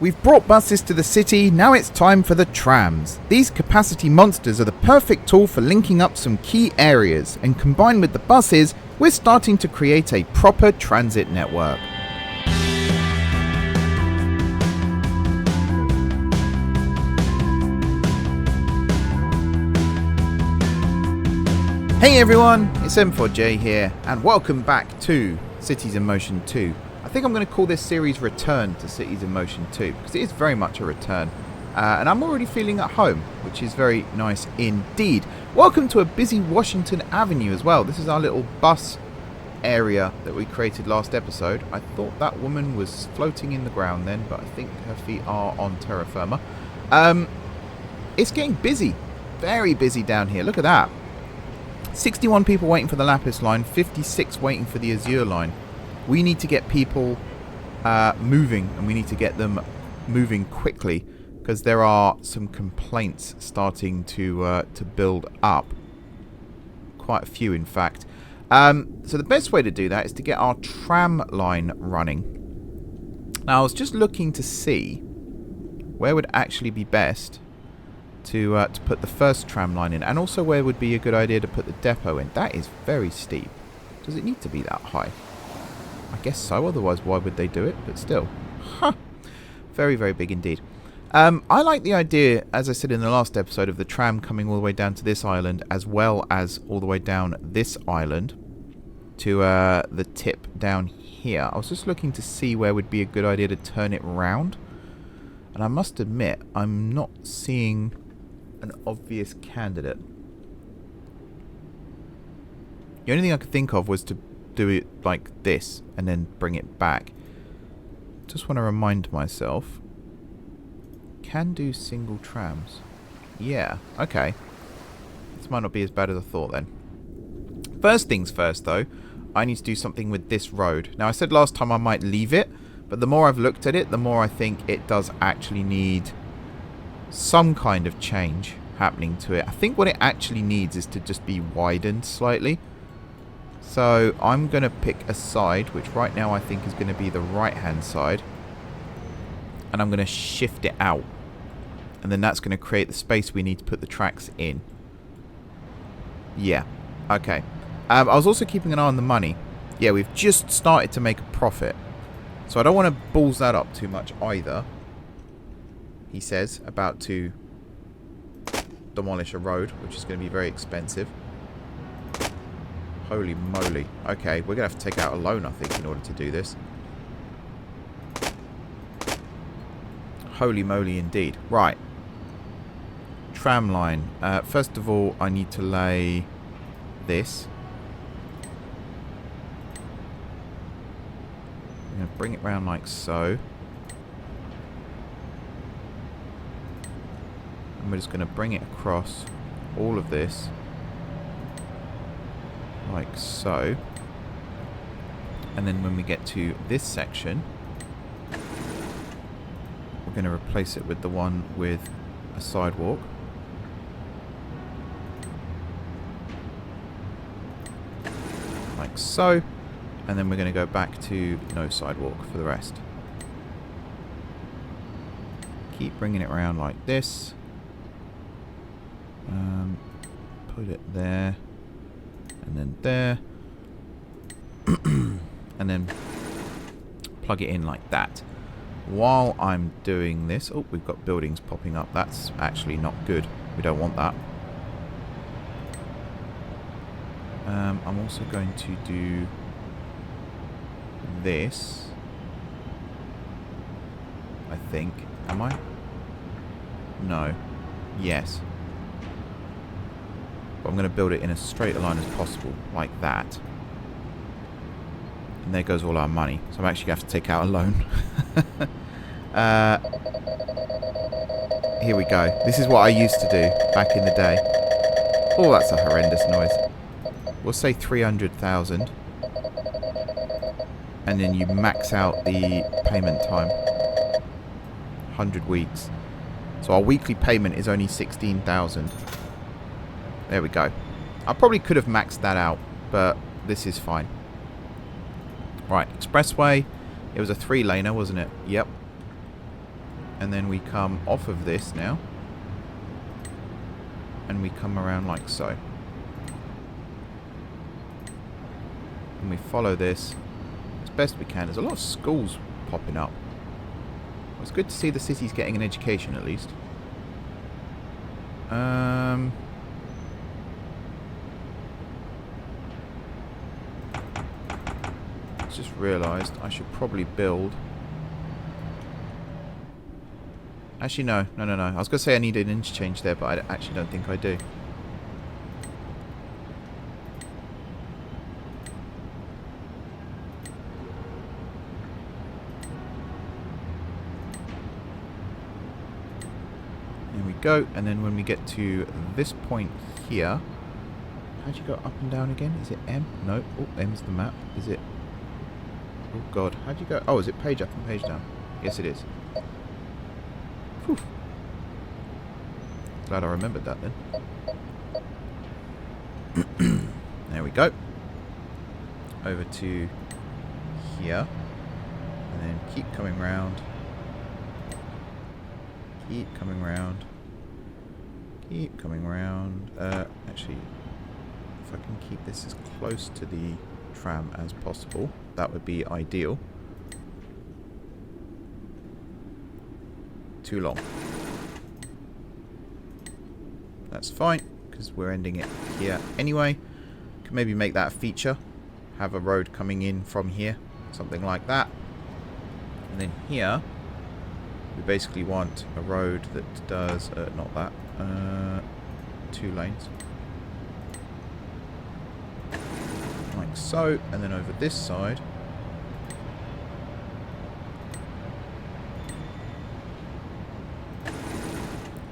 We've brought buses to the city, now it's time for the trams. These capacity monsters are the perfect tool for linking up some key areas, and combined with the buses, we're starting to create a proper transit network. Hey everyone, it's M4J here, and welcome back to Cities in Motion 2. I think I'm going to call this series Return to Cities in Motion 2, because it is very much a return. And I'm already feeling at home, which is very nice indeed. Welcome to a busy Washington Avenue as well. This is our little bus area that we created last episode. I thought that woman was floating in the ground then, but I think her feet are on terra firma. It's getting busy, very busy down here. Look at that. 61 people waiting for the Lapis line, 56 waiting for the Azure line. We need to get people moving, and we need to get them moving quickly because there are some complaints starting to build up. Quite a few, in fact. So the best way to do that is to get our tram line running. Now, I was just looking to see where would actually be best to put the first tram line in, and also where would be a good idea to put the depot in. That is very steep. Does it need to be that high? I guess so, otherwise why would they do it? But still. Huh. Very, very big indeed. I like the idea, as I said in the last episode, of the tram coming all the way down to this island, as well as all the way down this island to the tip down here. I was just looking to see where would be a good idea to turn it round. And I must admit, I'm not seeing an obvious candidate. The only thing I could think of was to do it like this and then bring it back. Just want to remind myself. Can do single trams. Yeah, okay. This might not be as bad as I thought then. First things first though, I need to do something with this road. Now I said last time I might leave it, but the more I've looked at it, the more I think it does actually need some kind of change happening to it. I think what it actually needs is to just be widened slightly. So I'm going to pick a side, which right now I think is going to be the right-hand side. And I'm going to shift it out. And then that's going to create the space we need to put the tracks in. Yeah. Okay. I was also keeping an eye on the money. Yeah, we've just started to make a profit. So I don't want to balls that up too much either. He says, about to demolish a road, which is going to be very expensive. Holy moly. Okay, we're going to have to take out a loan, I think, in order to do this. Holy moly indeed. Right. Tram line. First of all, I need to lay this. I'm going to bring it round like so. And we're just going to bring it across all of this. Like so. And then when we get to this section, we're going to replace it with the one with a sidewalk. Like so. And then we're going to go back to no sidewalk for the rest. Keep bringing it around like this. Put it there. And then there. And then plug it in like that. While I'm doing this... Oh, we've got buildings popping up. That's actually not good. We don't want that. I'm also going to do this. I think. Am I? No. Yes. But I'm going to build it in as straight a line as possible. Like that. And there goes all our money. So I'm actually going to have to take out a loan. Here we go. This is what I used to do back in the day. Oh, that's a horrendous noise. We'll say 300,000. And then you max out the payment time. 100 weeks. So our weekly payment is only 16,000. There we go. I probably could have maxed that out, but this is fine. Right, expressway. It was a 3-laner, wasn't it? Yep. And then we come off of this now. And we come around like so. And we follow this as best we can. There's a lot of schools popping up. Well, it's good to see the city's getting an education at least. Just realised I should probably build. Actually, no. I was going to say I need an interchange there, but I actually don't think I do. There we go. And then when we get to this point here, how'd you go up and down again? Is it M? No. Oh, M's the map. Is it? Oh god, how'd you go? Oh, is it page up and page down? Yes, it is. Whew. Glad I remembered that then. There we go. Over to here. And then keep coming round. Keep coming round. Keep coming round. Actually, if I can keep this as close to the tram as possible, that would be ideal. Too long. That's fine, because we're ending it here anyway. Can maybe make that a feature. Have a road coming in from here. Something like that. And then here, we basically want a road that does, not that, 2 lanes. Like so, and then over this side,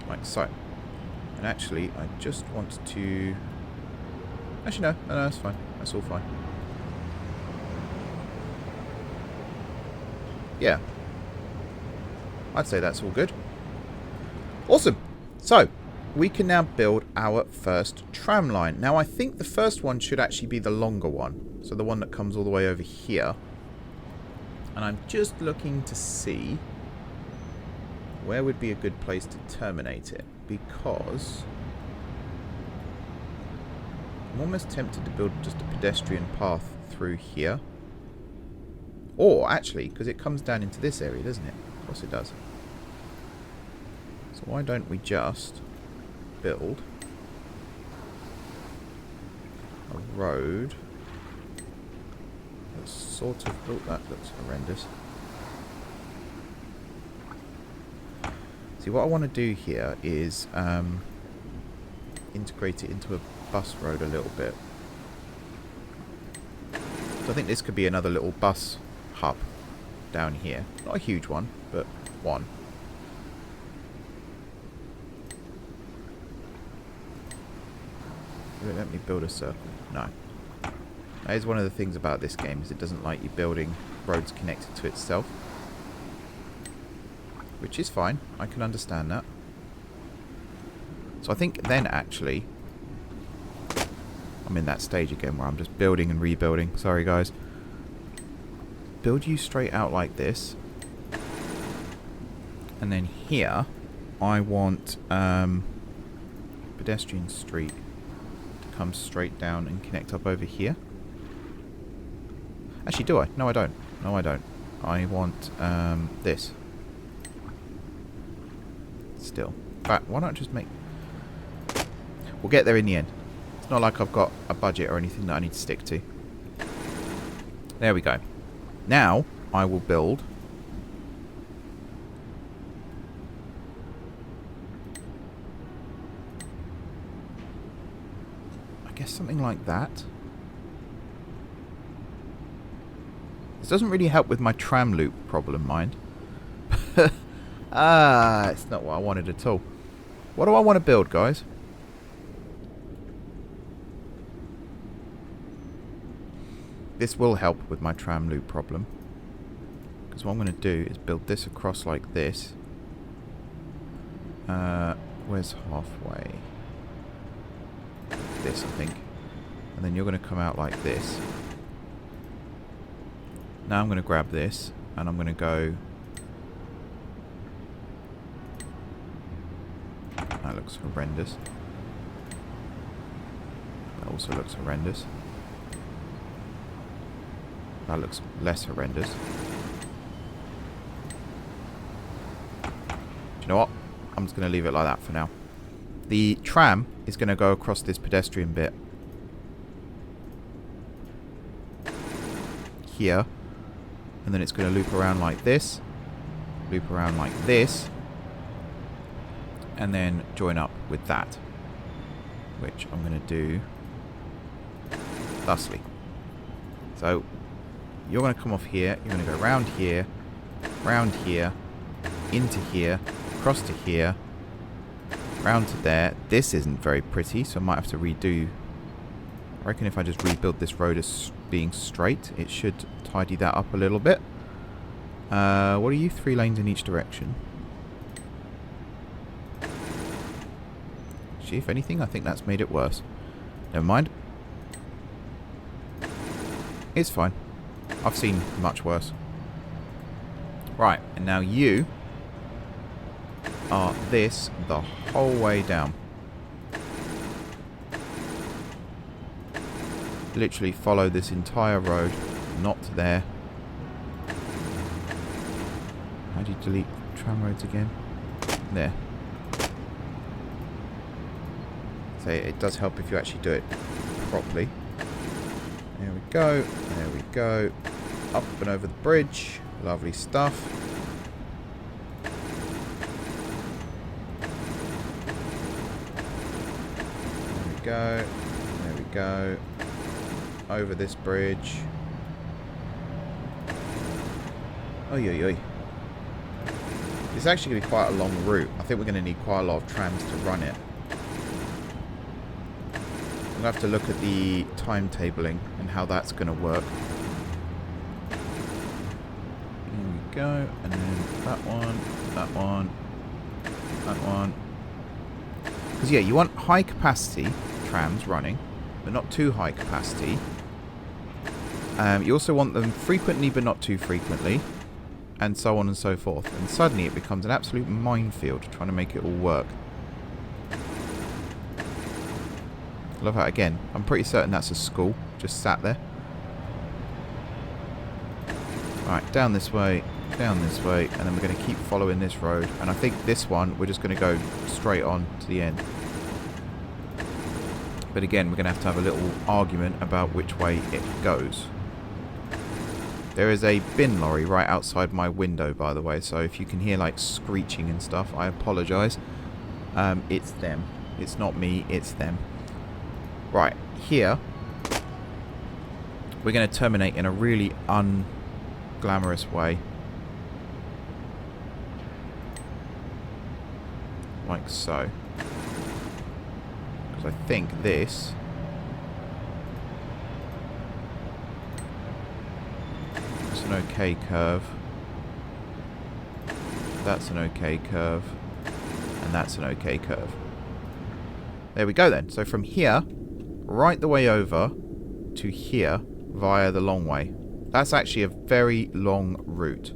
like so. And actually, I just want to... Actually, no, that's fine. That's all fine. Yeah. I'd say that's all good. Awesome. So, we can now build our first tram line. Now, I think the first one should actually be the longer one. So, the one that comes all the way over here. And I'm just looking to see where would be a good place to terminate it. Because I'm almost tempted to build just a pedestrian path through here. Or, actually, because it comes down into this area, doesn't it? Of course it does. So why don't we just build a road that's sort of... Oh, that looks horrendous. See, what I want to do here is integrate it into a bus road a little bit. So I think this could be another little bus hub down here. Not a huge one, but one. Will it let me build a circle? No. That is one of the things about this game, is it doesn't like you building roads connected to itself. Which is fine. I can understand that. So I think then actually... I'm in that stage again where I'm just building and rebuilding. Sorry guys. Build you straight out like this. And then here, I want pedestrian street to come straight down and connect up over here. Actually, do I? No, I don't. No, I don't. I want this. Still. In fact, why not just make... We'll get there in the end. It's not like I've got a budget or anything that I need to stick to. There we go. Now, I will build... I guess something like that. This doesn't really help with my tram loop problem, mind. It's not what I wanted at all. What do I want to build, guys? This will help with my tram loop problem. Because what I'm going to do is build this across like this. Where's halfway? This, I think. And then you're going to come out like this. Now I'm going to grab this, and I'm going to go That looks horrendous. That also looks horrendous. That looks less horrendous. Do you know what? I'm just going to leave it like that for now. The tram is going to go across this pedestrian bit. Here. And then it's going to loop around like this. Loop around like this. And then join up with that. Which I'm going to do thusly. So, you're going to come off here. You're going to go around here. Round here. Into here. Across to here. Round to there. This isn't very pretty, so I might have to redo. I reckon if I just rebuild this road as being straight, it should tidy that up a little bit. What are you? 3 lanes in each direction. Gee, if anything, I think that's made it worse. Never mind. It's fine. I've seen much worse. Right, and now you are this the whole way down. Literally follow this entire road, not there. How do you delete tram roads again? There. So it does help if you actually do it properly. There we go. There we go. Up and over the bridge. Lovely stuff. There we go. There we go. Over this bridge. Oy, oy, oy. It's actually going to be quite a long route. I think we're going to need quite a lot of trams to run it. We'll have to look at the timetabling and how that's going to work. Here we go. And then that one, that one, that one. Because, yeah, you want high capacity trams running, but not too high capacity. You also want them frequently, but not too frequently. And so on and so forth. And suddenly it becomes an absolute minefield trying to make it all work. Love how, again, I'm pretty certain that's a school. Just sat there. Alright, down this way, and then we're going to keep following this road. And I think this one, we're just going to go straight on to the end. But again, we're going to have a little argument about which way it goes. There is a bin lorry right outside my window, by the way, so if you can hear like screeching and stuff, I apologise. It's them. It's not me, it's them. Right, here, we're going to terminate in a really unglamorous way. Like so. Because I think this... That's an okay curve. That's an okay curve. And that's an okay curve. There we go then. So from here, right the way over to here via the long way. That's actually a very long route.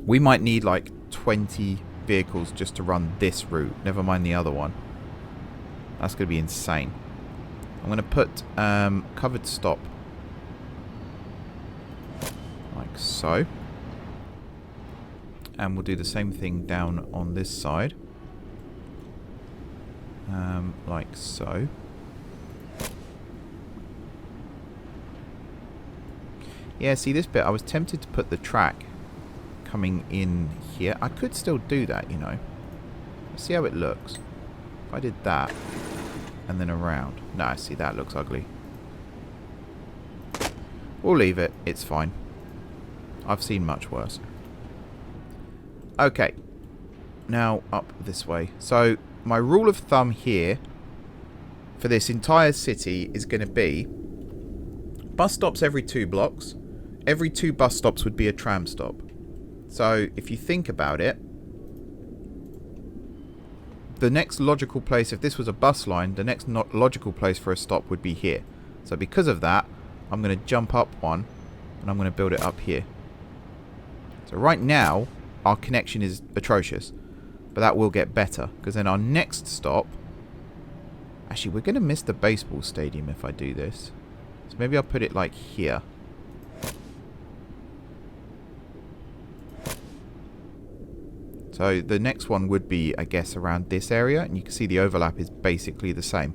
We might need like 20 vehicles just to run this route. Never mind the other one. That's going to be insane. I'm going to put covered stop. Like so. And we'll do the same thing down on this side. Like so. Yeah, see this bit, I was tempted to put the track coming in here. I could still do that, you know. Let's see how it looks. If I did that, and then around. No, see, that looks ugly. We'll leave it. It's fine. I've seen much worse. Okay. Now, up this way. So, my rule of thumb here for this entire city is going to be bus stops every 2 blocks. Every 2 bus stops would be a tram stop. So, if you think about it, the next logical place, if this was a bus line, the next logical place for a stop would be here. So, because of that, I'm going to jump up one, and I'm going to build it up here. So, right now, our connection is atrocious. But that will get better, because then our next stop... Actually, we're going to miss the baseball stadium if I do this. So maybe I'll put it like here. So the next one would be, I guess, around this area. And you can see the overlap is basically the same.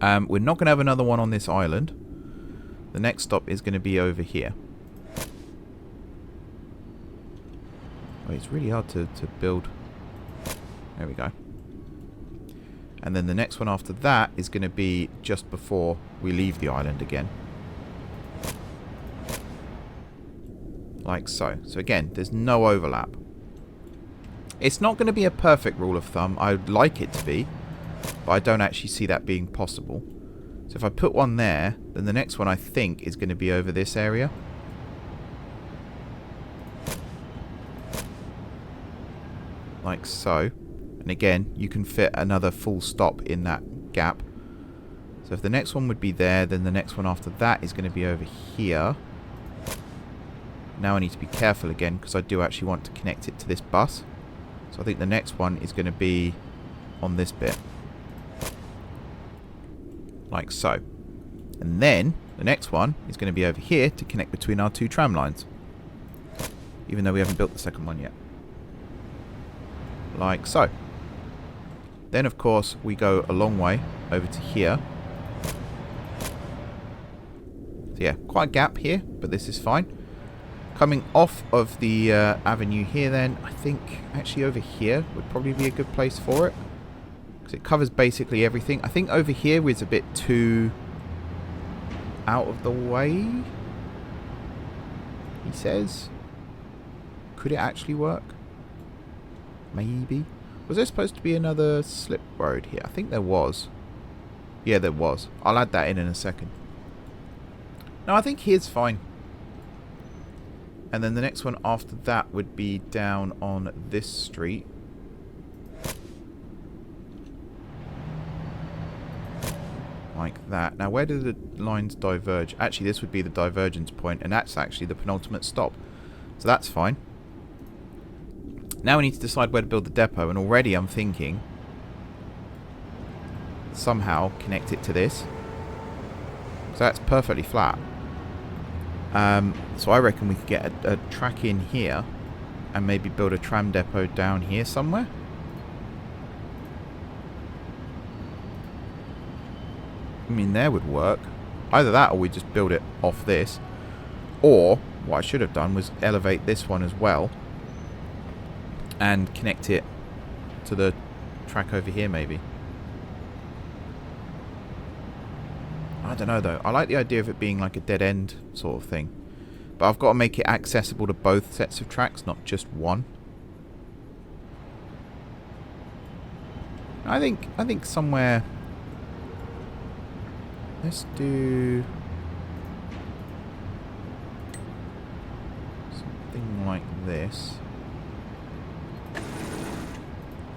We're not going to have another one on this island. The next stop is going to be over here. Oh, it's really hard to build. There we go. And then the next one after that is going to be just before we leave the island again. Like so. So again, there's no overlap. It's not going to be a perfect rule of thumb. I would like it to be, but I don't actually see that being possible. So if I put one there, then the next one I think is going to be over this area. Like so. And again, you can fit another full stop in that gap. So if the next one would be there, then the next one after that is going to be over here. Now I need to be careful again, because I do actually want to connect it to this bus. So I think the next one is going to be on this bit. Like so. And then the next one is going to be over here to connect between our two tram lines. Even though we haven't built the second one yet. Like so. Then, of course, we go a long way over to here. So, yeah, quite a gap here, but this is fine. Coming off of the avenue here, then, I think actually over here would probably be a good place for it. Because it covers basically everything. I think over here is a bit too out of the way, he says. Could it actually work? Maybe. Was there supposed to be another slip road here? I think there was. Yeah, there was. I'll add that in a second. No, I think here's fine. And then the next one after that would be down on this street. Like that. Now, where do the lines diverge? Actually, this would be the divergence point, and that's actually the penultimate stop. So that's fine. Now we need to decide where to build the depot, and already I'm thinking somehow connect it to this. So that's perfectly flat. So I reckon we could get a track in here and maybe build a tram depot down here somewhere. I mean, there would work. Either that or we just build it off this. Or, what I should have done was elevate this one as well. And connect it to the track over here, maybe. I don't know, though. I like the idea of it being like a dead end sort of thing. But I've got to make it accessible to both sets of tracks, not just one. I think somewhere... Let's do... something like this.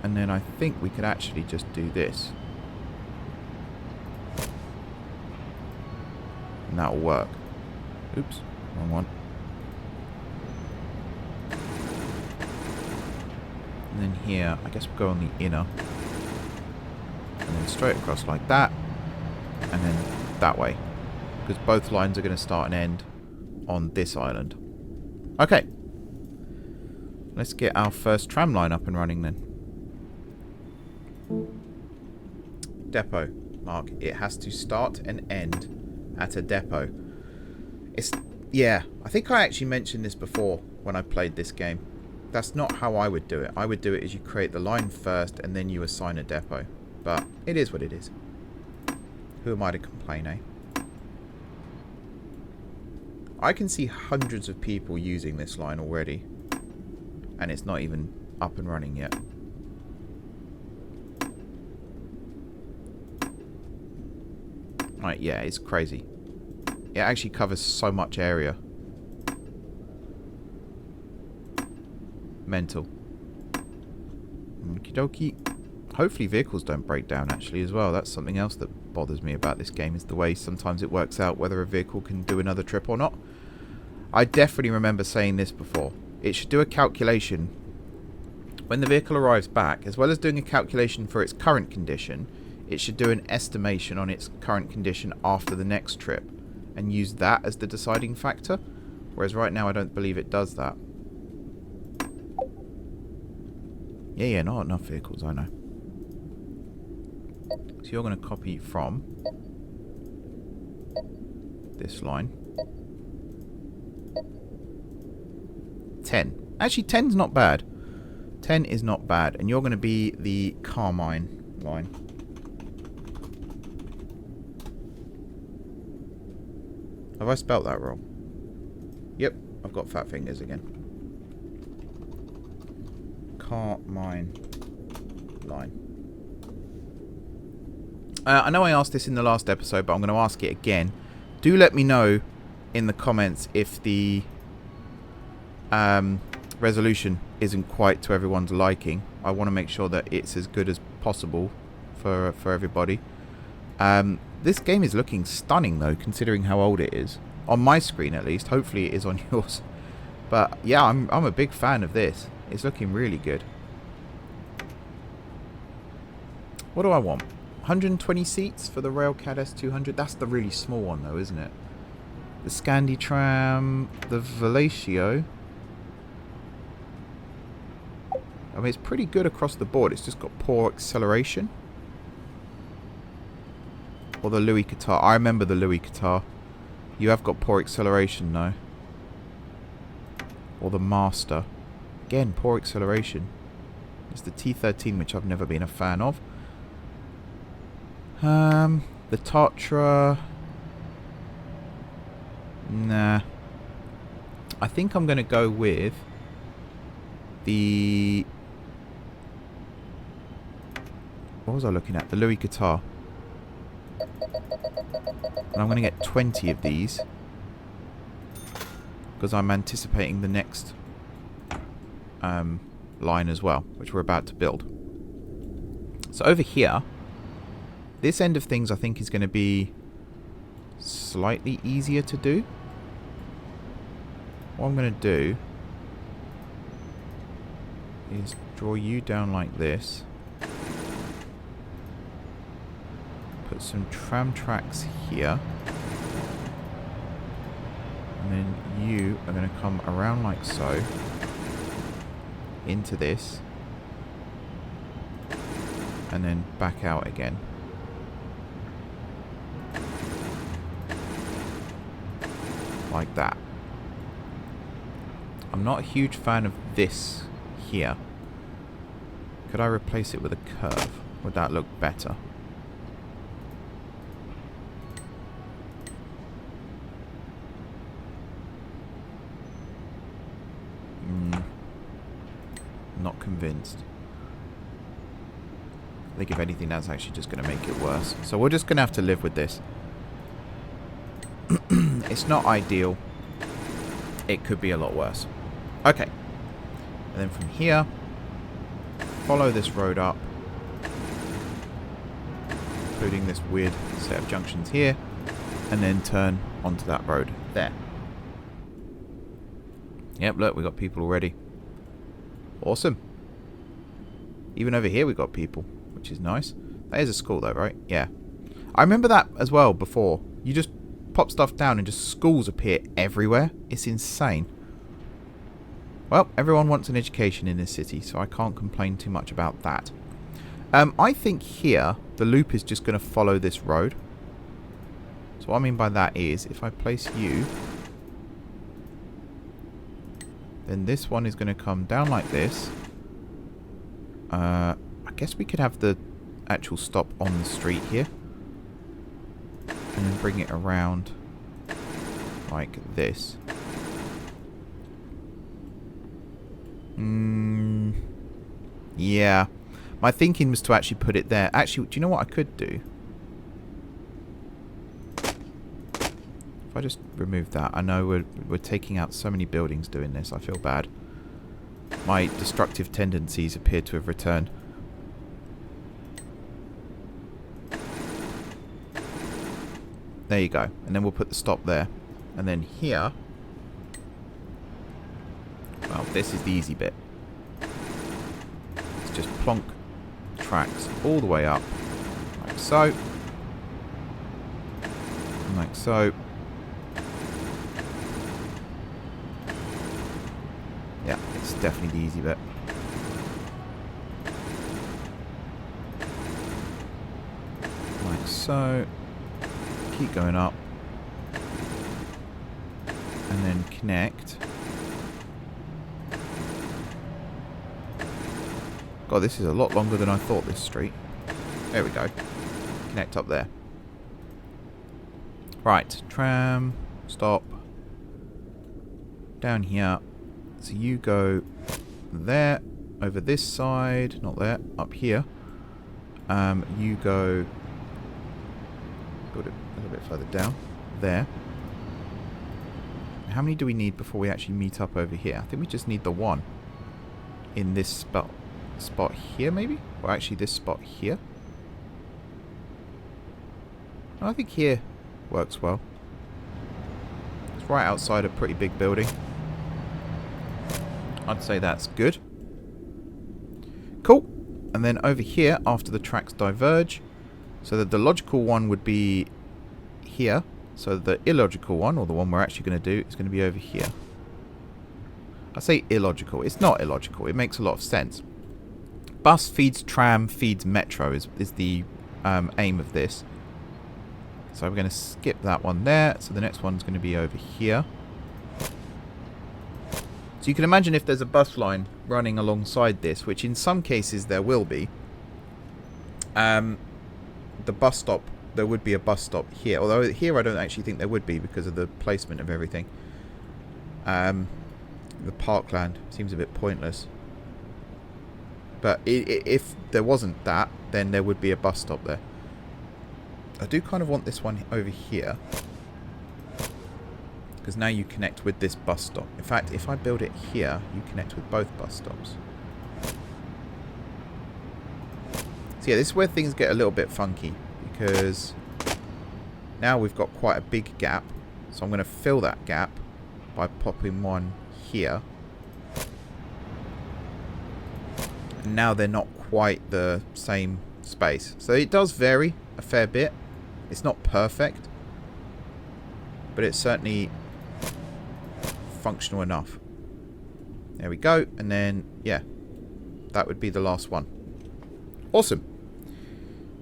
And then I think we could actually just do this. And that'll work. Oops, wrong one. And then here, I guess we'll go on the inner. And then straight across like that. And then that way. Because both lines are going to start and end on this island. Okay. Let's get our first tram line up and running then. Depot. Mark. It has to start and end at a depot. Yeah, I think I actually mentioned this before when I played this game. That's not how I would do it. I would do it as you create the line first and then you assign a depot. But it is what it is. Who am I to complain, eh? I can see hundreds of people using this line already. And it's not even up and running yet. Right, yeah, it's crazy. It actually covers so much area. Mental. Okie dokie. Hopefully vehicles don't break down actually as well. That's something else that bothers me about this game, is the way sometimes it works out whether a vehicle can do another trip or not. I definitely remember saying this before. It should do a calculation when the vehicle arrives back, as well as doing a calculation for its current condition, it should do an estimation on its current condition after the next trip and use that as the deciding factor. Whereas right now I don't believe it does that. Yeah, not enough vehicles, I know. So you're going to copy from this line. 10. Actually, 10's not bad. 10 is not bad. And you're going to be the Carmine Line. Have I spelt that wrong? Yep, I've got fat fingers again. Carmine Line. I know I asked this in the last episode, but I'm going to ask it again. Do let me know in the comments if the resolution isn't quite to everyone's liking. I want to make sure that it's as good as possible for everybody. This game is looking stunning, though, considering how old it is. On my screen, at least. Hopefully it is on yours. But, yeah, I'm a big fan of this. It's looking really good. What do I want? 120 seats for the Railcad S200. That's the really small one, though, isn't it? The Scandi Tram, the Velatio. I mean, it's pretty good across the board. It's just got poor acceleration. Or the Louis Qatar. I remember the Louis Qatar. You have got poor acceleration, though. Or the Master. Again, poor acceleration. It's the T13, which I've never been a fan of. The Tatra. Nah. I think I'm going to go with the... What was I looking at? The Louis Qatar. And I'm going to get 20 of these. Because I'm anticipating the next line as well, which we're about to build. So over here, this end of things I think is going to be slightly easier to do. What I'm going to do is draw you down like this. Put some tram tracks here. And then you are going to come around like so. Into this. And then back out again. Like that. I'm not a huge fan of this here. Could I replace it with a curve? Would that look better? Not convinced. I think if anything that's actually just going to make it worse. So we're just going to have to live with this. It's not ideal. It could be a lot worse. Okay. And then from here, follow this road up. Including this weird set of junctions here. And then turn onto that road there. Yep, look, we got people already. Awesome. Even over here we got people, which is nice. That is a school though, right? Yeah. I remember that as well before. You just pop stuff down and just schools appear everywhere. It's insane. Well, everyone wants an education in this city, so I can't complain too much about that. I think here, the loop is just going to follow this road. So what I mean by that is, if I place you... Then this one is going to come down like this. I guess we could have the actual stop on the street here. And then bring it around like this. Yeah. My thinking was to actually put it there. Actually, do you know what I could do? If I just remove that. I know we're taking out so many buildings doing this. I feel bad. My destructive tendencies appear to have returned. There you go. And then we'll put the stop there. And then here... Well, this is the easy bit. just plonk tracks all the way up, like so, and like so. Yeah, it's definitely the easy bit. Like so. Keep going up. And then connect. God, this is a lot longer than I thought, this street. There we go. Connect up there. Right, tram, stop. Down here. So you go there, over this side, not there, up here. You go, build it a little bit further down, there. How many do we need before we actually meet up over here? I think we just need the one in this spot here, maybe? Or actually this spot here. I think here works well. It's right outside a pretty big building. I'd say that's good. Cool. And then over here, after the tracks diverge, so that the logical one would be here. So the illogical one, or the one we're actually going to do, is going to be over here. I say illogical. It's not illogical. It makes a lot of sense. Bus feeds tram, feeds metro is the aim of this. So we're going to skip that one there. So the next one's going to be over here. So you can imagine if there's a bus line running alongside this, which in some cases there will be, the bus stop, there would be a bus stop here. Although here I don't actually think there would be because of the placement of everything. The parkland seems a bit pointless. But if there wasn't that, then there would be a bus stop there. I do kind of want this one over here. Because now you connect with this bus stop. In fact, if I build it here, you connect with both bus stops. So yeah, this is where things get a little bit funky. Because now we've got quite a big gap. So I'm going to fill that gap by popping one here. And now they're not quite the same space. So it does vary a fair bit. It's not perfect. But it's certainly functional enough. There we go. And then, yeah, that would be the last one. Awesome.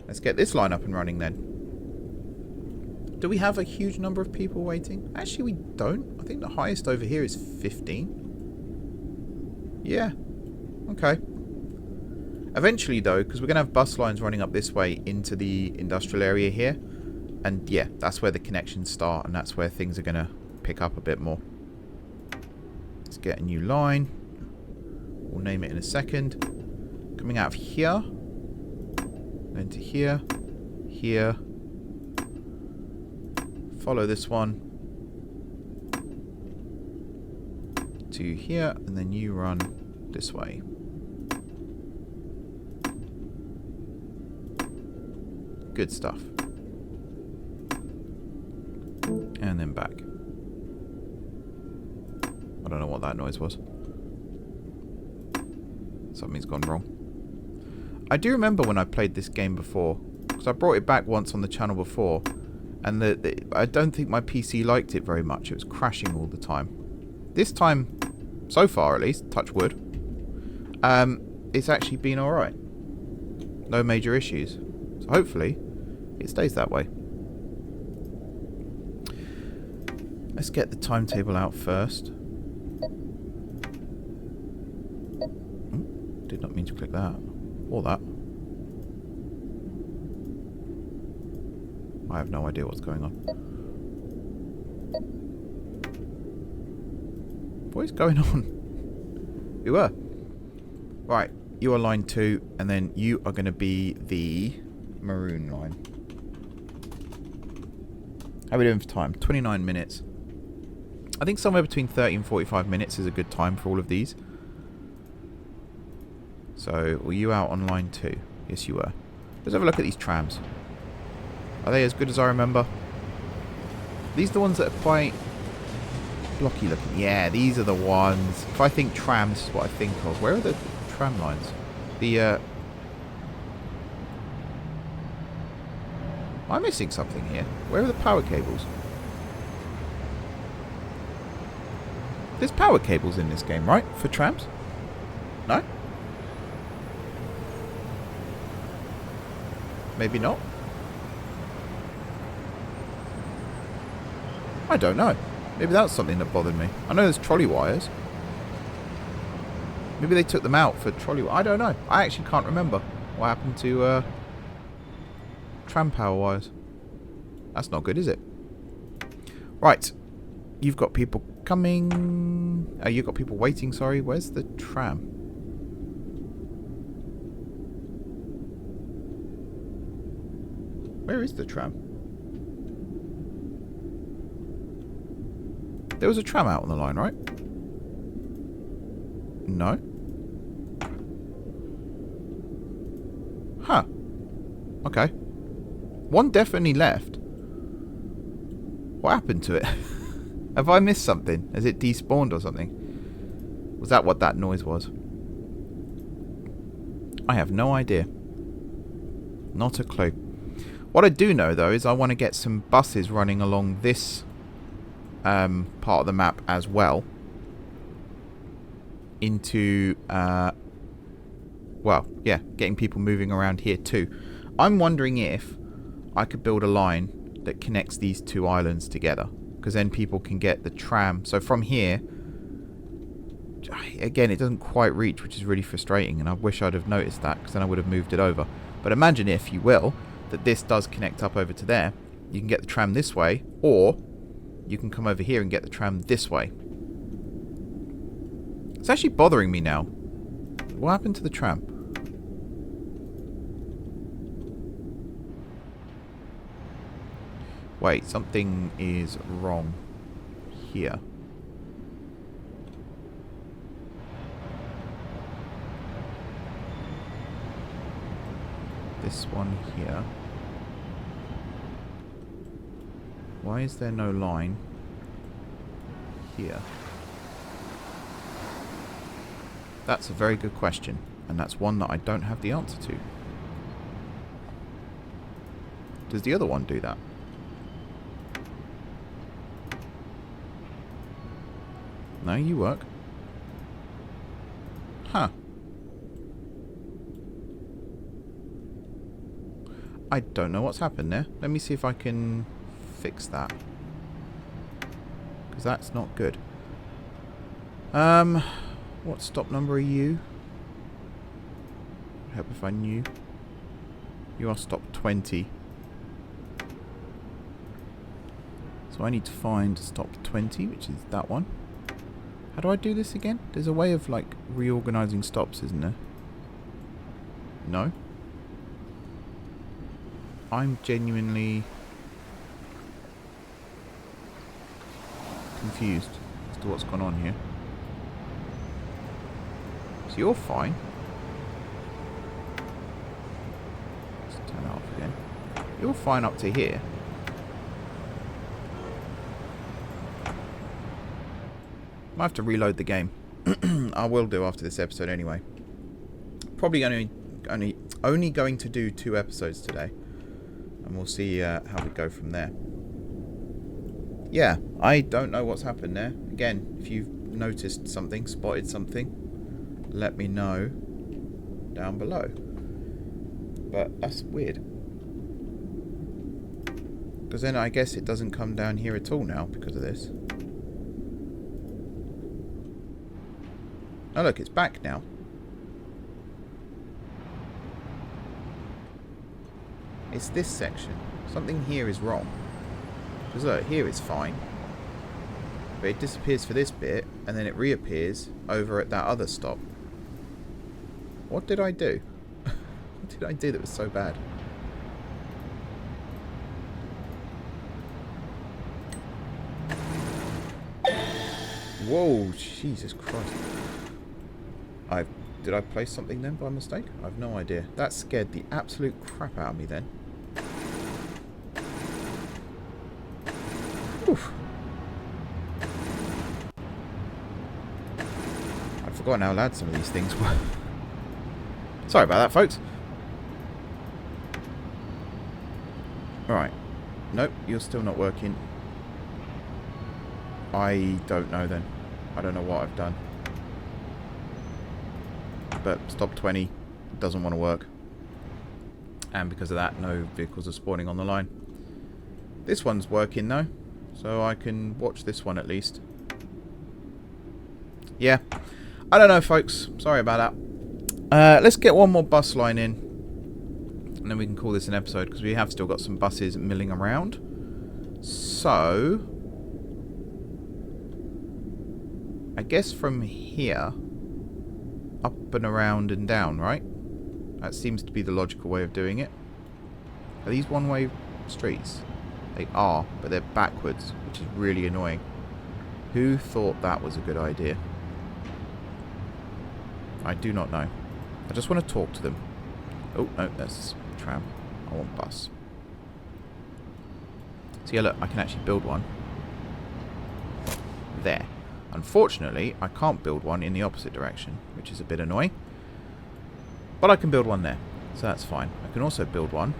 Let's get this line up and running then. Do we have a huge number of people waiting? Actually, we don't. I think the highest over here is 15. Yeah. Okay. Eventually, though, because we're going to have bus lines running up this way into the industrial area here. And, yeah, that's where the connections start. And that's where things are going to pick up a bit more. Let's get a new line. We'll name it in a second. Coming out of here. Then to here. Here. Follow this one. To here. And then you run this way. Good stuff. And then back. I don't know what that noise was. Something's gone wrong. I do remember when I played this game before, because I brought it back once on the channel before, and I don't think my PC liked it very much. It was crashing all the time. This time, so far at least, touch wood, it's actually been alright. No major issues. So hopefully, it stays that way. Let's get the timetable out first. Did not mean to click that. Or that. I have no idea what's going on. What is going on? We were. Right, you are line 2, and then you are going to be the Maroon Line. How are we doing for time? 29 minutes. I think somewhere between 30 and 45 minutes is a good time for all of these. So, were you out on line 2? Yes, you were. Let's have a look at these trams. Are they as good as I remember? These are the ones that are quite blocky looking. Yeah, these are the ones. If I think trams, this is what I think of. Where are the tram lines? The, Am I missing something here? Where are the power cables? There's power cables in this game, right? For trams? No? Maybe not? I don't know. Maybe that's something that bothered me. I know there's trolley wires. Maybe they took them out for trolley wires. I don't know. I actually can't remember what happened to tram power wires. That's not good, is it? Right. You've got people coming. You've got people waiting, sorry. Where's the tram? Where is the tram? There was a tram out on the line, right? No. Huh. Okay. One definitely left. What happened to it? Have I missed something? Has it despawned or something? Was that what that noise was? I have no idea. Not a clue. What I do know, though, is I want to get some buses running along this part of the map as well. Into, well, yeah, getting people moving around here too. I'm wondering if I could build a line that connects these two islands together. Because then people can get the tram. So from here, again, it doesn't quite reach, which is really frustrating. And I wish I'd have noticed that, because then I would have moved it over. But imagine, if you will, that this does connect up over to there. You can get the tram this way, or you can come over here and get the tram this way. It's actually bothering me now. What happened to the tram? Wait, something is wrong here. This one here. Why is there no line here? That's a very good question, and that's one that I don't have the answer to. Does the other one do that? No, you work. Huh. I don't know what's happened there. Let me see if I can fix that. Because that's not good. What stop number are you? I'd help if I knew. You are stop 20. So I need to find stop 20, which is that one. How do I do this again? There's a way of, like, reorganizing stops, isn't there? No? I'm genuinely confused as to what's gone on here. So you're fine. Let's turn it off again. You're fine up to here. Might have to reload the game. I will do after this episode anyway. Probably only going to do 2 episodes today. And we'll see how we go from there. Yeah, I don't know what's happened there. Again, if you've noticed something, spotted something, let me know down below. But that's weird. Because then I guess it doesn't come down here at all now because of this. Oh look, it's back now. It's this section. Something here is wrong. Because look, here it's fine. But it disappears for this bit, and then it reappears over at that other stop. What did I do? What did I do that was so bad? Whoa, Jesus Christ. Did I place something then by mistake? I've no idea. That scared the absolute crap out of me then. Oof. I'd forgotten how loud some of these things were. Sorry about that, folks. Alright. Nope, you're still not working. I don't know then. I don't know what I've done. But stop 20 doesn't want to work. And because of that, no vehicles are spawning on the line. This one's working though, so I can watch this one at least. Yeah. I don't know, folks. Sorry about that. Let's get one more bus line in. And then we can call this an episode, because we have still got some buses milling around. So I guess from here, up and around and down, right? That seems to be the logical way of doing it. Are these one-way streets? They are, but they're backwards, which is really annoying. Who thought that was a good idea? I do not know. I just want to talk to them. Oh, no, that's tram. I want bus. So yeah, look, I can actually build one. There. Unfortunately, I can't build one in the opposite direction, which is a bit annoying. But I can build one there, so that's fine. I can also build one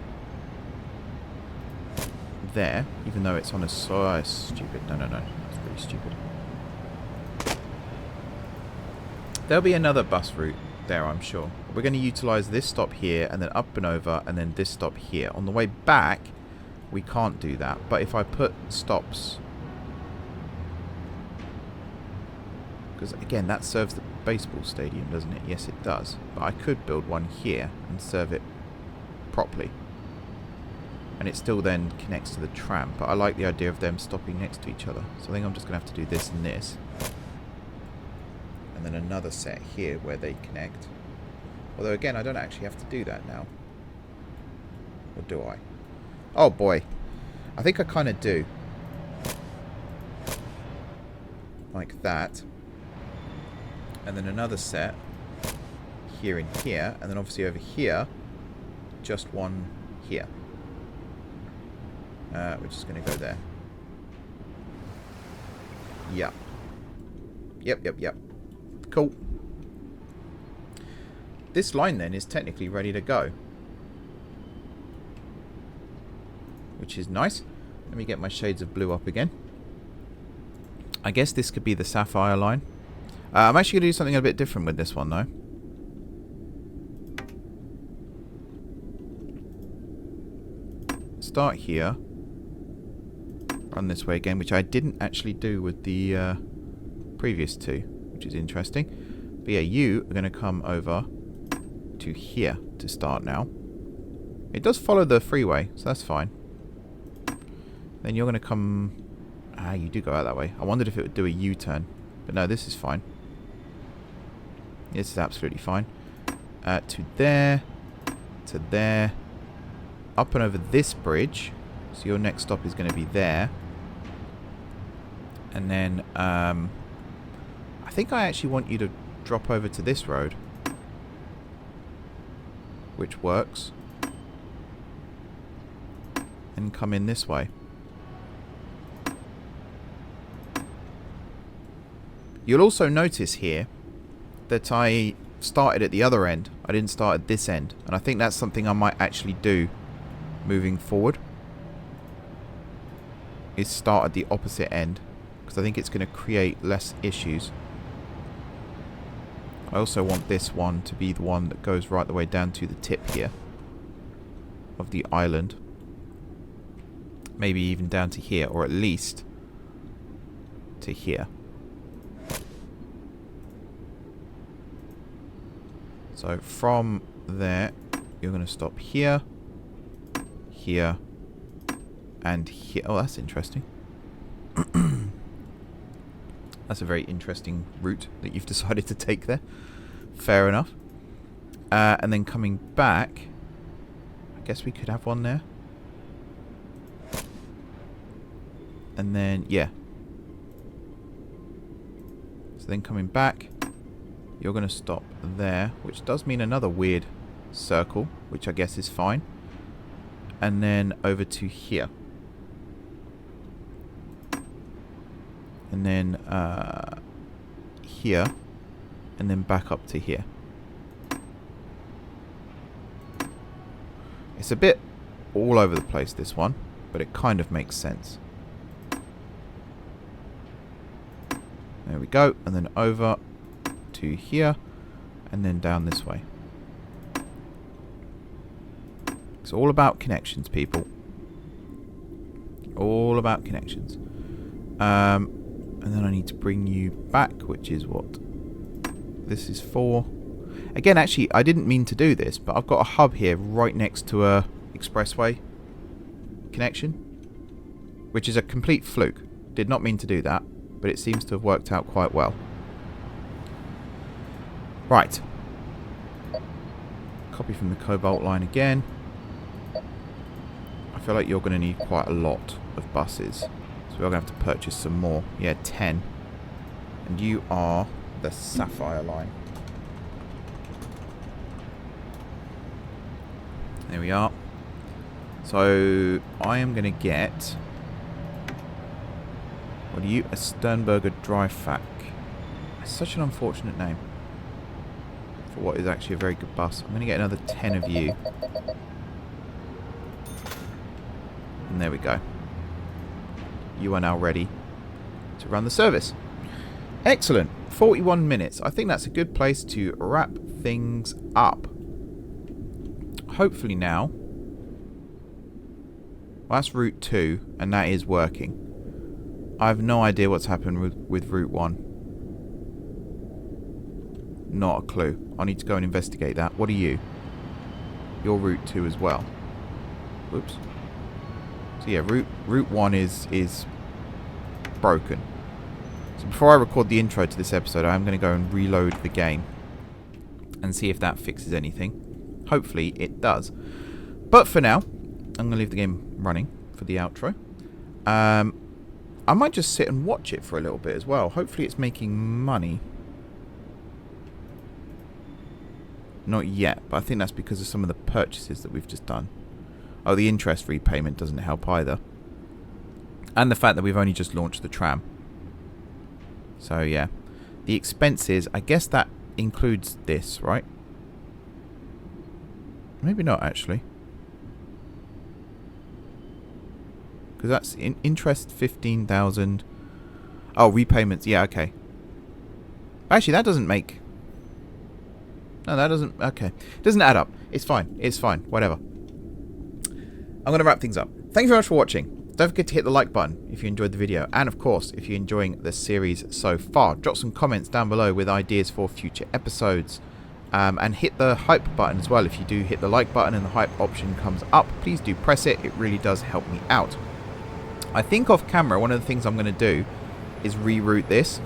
there, even though it's on a... So stupid. No, that's really stupid. There'll be another bus route there, I'm sure. We're going to utilise this stop here, and then up and over, and then this stop here. On the way back, we can't do that. But if I put stops... Because, again, that serves the baseball stadium, doesn't it? Yes, it does. But I could build one here and serve it properly. And it still then connects to the tram. But I like the idea of them stopping next to each other. So I think I'm just going to have to do this and this. And then another set here where they connect. Although, again, I don't actually have to do that now. Or do I? Oh, boy. I think I kind of do. Like that. And then another set here and here. And then obviously over here, just one here. Which is going to go there. Yep. Yep. Cool. This line then is technically ready to go. Which is nice. Let me get my shades of blue up again. I guess this could be the Sapphire Line. I'm actually going to do something a bit different with this one though. Start here. Run this way again, which I didn't actually do with the previous two, which is interesting. But yeah, you are going to come over to here to start now. It does follow the freeway, so that's fine. Then you're going to come... Ah, you do go out that way. I wondered if it would do a U-turn. But no, this is fine. This is absolutely fine. To there. To there. Up and over this bridge. So your next stop is going to be there. And then... I think I actually want you to drop over to this road. Which works. And come in this way. You'll also notice here that I started at the other end. I didn't start at this end. And I think that's something I might actually do moving forward. Is start at the opposite end. Because I think it's going to create less issues. I also want this one to be the one that goes right the way down to the tip here. Of the island. Maybe even down to here. Or at least to here. So from there, you're going to stop here, here, and here. Oh, that's interesting. That's a very interesting route that you've decided to take there. Fair enough. And then coming back, I guess we could have one there. And then, yeah. So then coming back, you're going to stop there, which does mean another weird circle, which I guess is fine. And then over to here. And then here. And then back up to here. It's a bit all over the place, this one, but it kind of makes sense. There we go, and then over to here, and then down this way. It's all about connections, people. All about connections. And then I need to bring you back, which is what this is for. Again, actually, I didn't mean to do this, but I've got a hub here right next to a expressway connection, which is a complete fluke. Did not mean to do that, but it seems to have worked out quite well. Right. Copy from the Cobalt line again. I feel like you're going to need quite a lot of buses. So we're going to have to purchase some more. Yeah, 10. And you are the Sapphire Line. There we are. So I am going to get... What are you? A Sternberger Dreifach. It's such an unfortunate name for what is actually a very good bus. I'm going to get another 10 of you. And there we go. You are now ready to run the service. Excellent. 41 minutes. I think that's a good place to wrap things up. Hopefully now... Well, that's Route 2, and that is working. I have no idea what's happened with Route 1. Not a clue. I need to go and investigate that. What are you? You're Route 2 as well. Whoops. So yeah, Route 1 is broken. So before I record the intro to this episode, I'm going to go and reload the game and see if that fixes anything. Hopefully it does. But for now, I'm going to leave the game running for the outro. I might just sit and watch it for a little bit as well. Hopefully it's making money. Not yet, but I think that's because of some of the purchases that we've just done. Oh, the interest repayment doesn't help either. And the fact that we've only just launched the tram. So yeah. The expenses, I guess that includes this, right? Maybe not, actually. Because that's interest 15,000. Oh, repayments. Yeah, okay. Actually, that doesn't make... No, that doesn't... Okay. It doesn't add up. It's fine. It's fine. Whatever. I'm going to wrap things up. Thank you very much for watching. Don't forget to hit the like button if you enjoyed the video. And, of course, if you're enjoying the series so far, drop some comments down below with ideas for future episodes. And hit the hype button as well. If you do hit the like button and the hype option comes up, please do press it. It really does help me out. I think off camera, one of the things I'm going to do is reroute this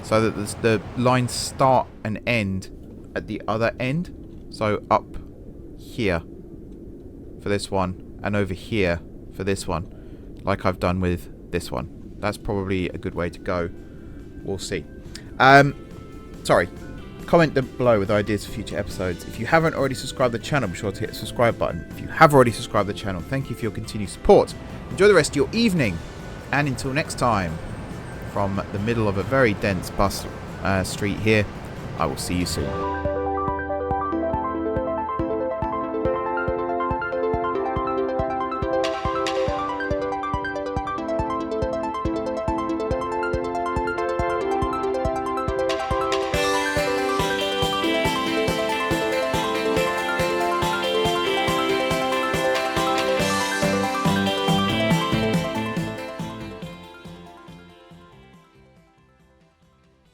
so that the lines start and end at the other end. So up here for this one and over here for this one, like I've done with this one. That's probably a good way to go. We'll see. Sorry. Comment below with ideas for future episodes. If you haven't already subscribed to the channel, be sure to hit the subscribe button. If you have already subscribed to the channel, thank you for your continued support. Enjoy the rest of your evening. And until next time, from the middle of a very dense bus street here, I will see you soon.